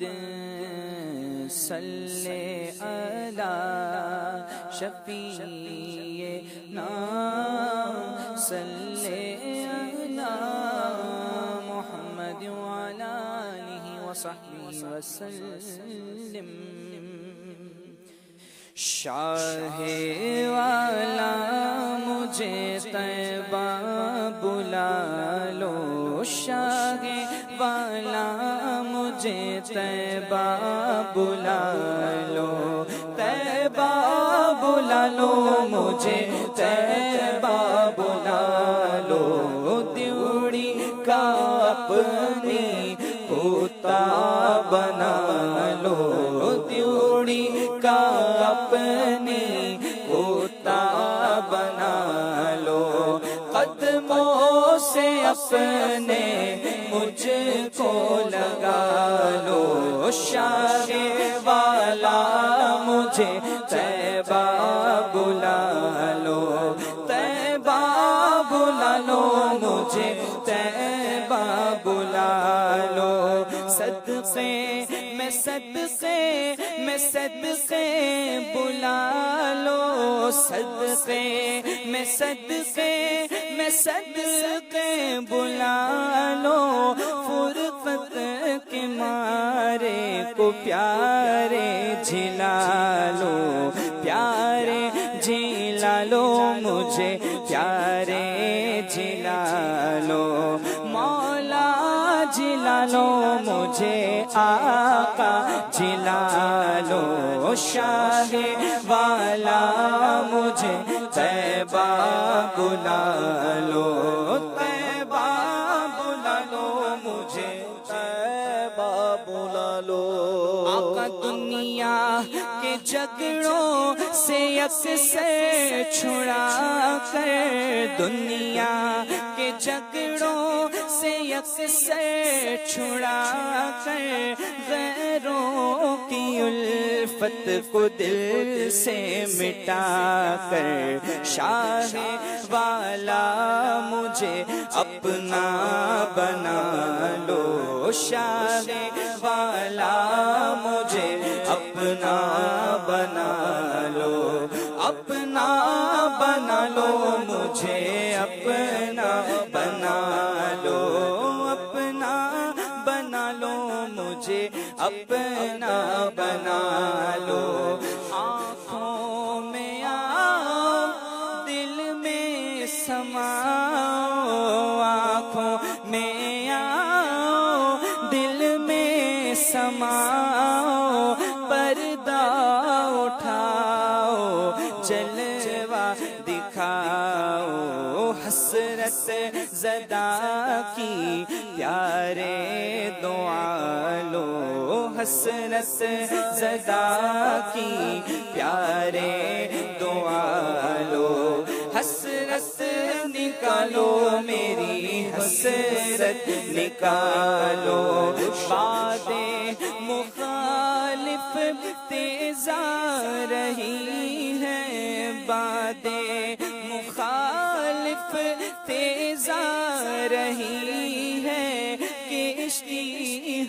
محمد صلی علی شفیعنا صلی علی محمد وعلی آلہ وصحبہ وسلم۔ شاہ والا مجھے طیبہ بلا لو، شاہ والا مجھے طیبہ بلا لو، طیبہ بلا لو مجھے طیبہ بلا لو، دیوڑی کا اپنی پوتا بنا لو، دیوڑی کا اپنی پوتا بنا لو، قدموں سے اپنے مجھ کو لگا لو، شاہ والا مجھے طیبہ بلا لو، طیبہ بلا لو مجھے طیبہ بلا لو، صدقے میں صدقے میں صدقے بلا لو، صدقے میں صدقے میں صدقے بلا لو، فرقت کے مارے کو پیارے جھلا لو، پیارے جھلا لو مجھے پیارے جھلا لو، مولا جھلا لو مجھے آقا جھلا لو، شاہ والا مجھے طیبہ بلا لو، طیبہ بلا لو مجھے طیبہ بلا لو، آقا دنیا کے جھگڑوں سے یکسر چھڑا کر، دنیا کے جھگڑوں سے یکسر چھڑا کر، غیروں کی الفت کو دل سے مٹا کر، شاہ والا مجھے اپنا بنا لو، شاہ والا مجھے اپنا بنا لو، اپنا بنا لو مجھے اپنا بنا لو، اپنا بنا لو مجھے اپنا بنا لو، آنکھوں میں آؤ دل میں سماؤ، آنکھوں میں آؤ دل میں سماؤ، پردہ اٹھاؤ جلوہ دکھاؤ، حسرت زدہ کی پیارے دعا لو، حسرت زدہ کی پیارے دعا لو، حسرت نکالو میری حسرت نکالو، باد مخالف تیز آ رہی ہے، باد مخالف تیز آ رہی ہے، کشتی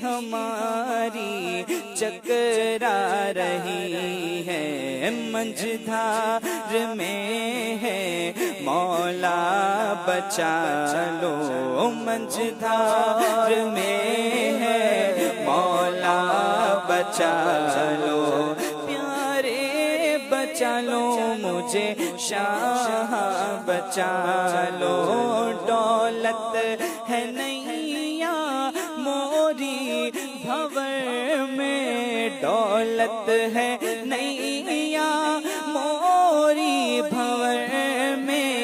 ہماری چکرا رہی ہے، منجھدار میں ہے مولا بچا لو، منجھدار میں ہے مولا بچا لو، پیارے بچا لو مجھے شاہ بچا لو، دولت ہے نیا موری بھور میں، دولت ہے نیا موری بھور میں،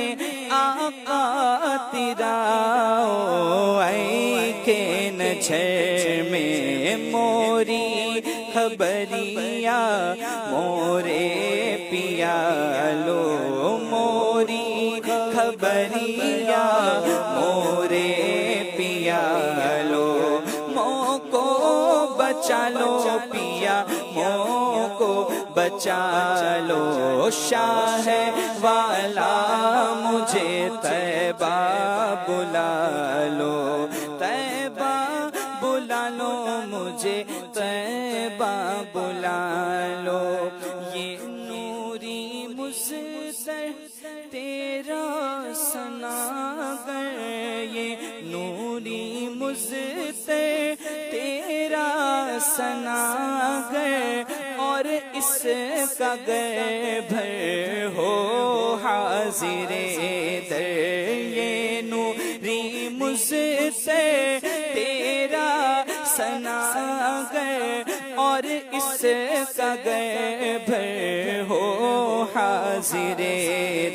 آقا تیرا اے کے نچھر میں، موری خبریا مورے پیا لو، موری خبریا مورے پیا لو، مو کو بچا لو پیا مو کو بچا لو، شاہ والا مجھے طیبہ بلا لو، طیبہ بلا لو مجھے طیبہ بلا لو، یہ نوری مصطفی تیرا ثناگر، یہ نوری مصطفی تیرا ثناگر، اور اس کا گر بھر ہو حاضر در، یہ نوری مصطفی تیرا ثناگر، اور اس کا گر بھر ہو حاضر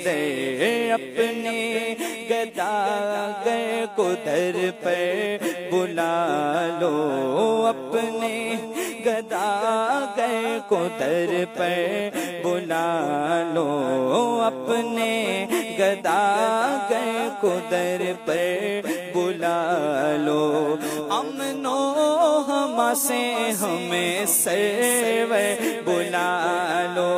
در، اپنے گداگر کو در پر بلا لو، اپنے گداگر کو در پر بلا لو، اپنے گداگر کو در پر بلا لو، امن و امان سے ہمیں سرور بلا لو،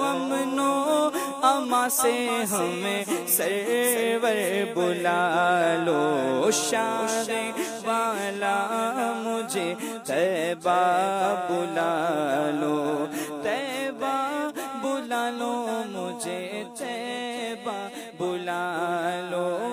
امن و امان سے ہمیں سرور بلا لو، شان والا مجھے طیبہ بلا لو، طیبہ بلا لو، مجھے طیبہ بلا لو۔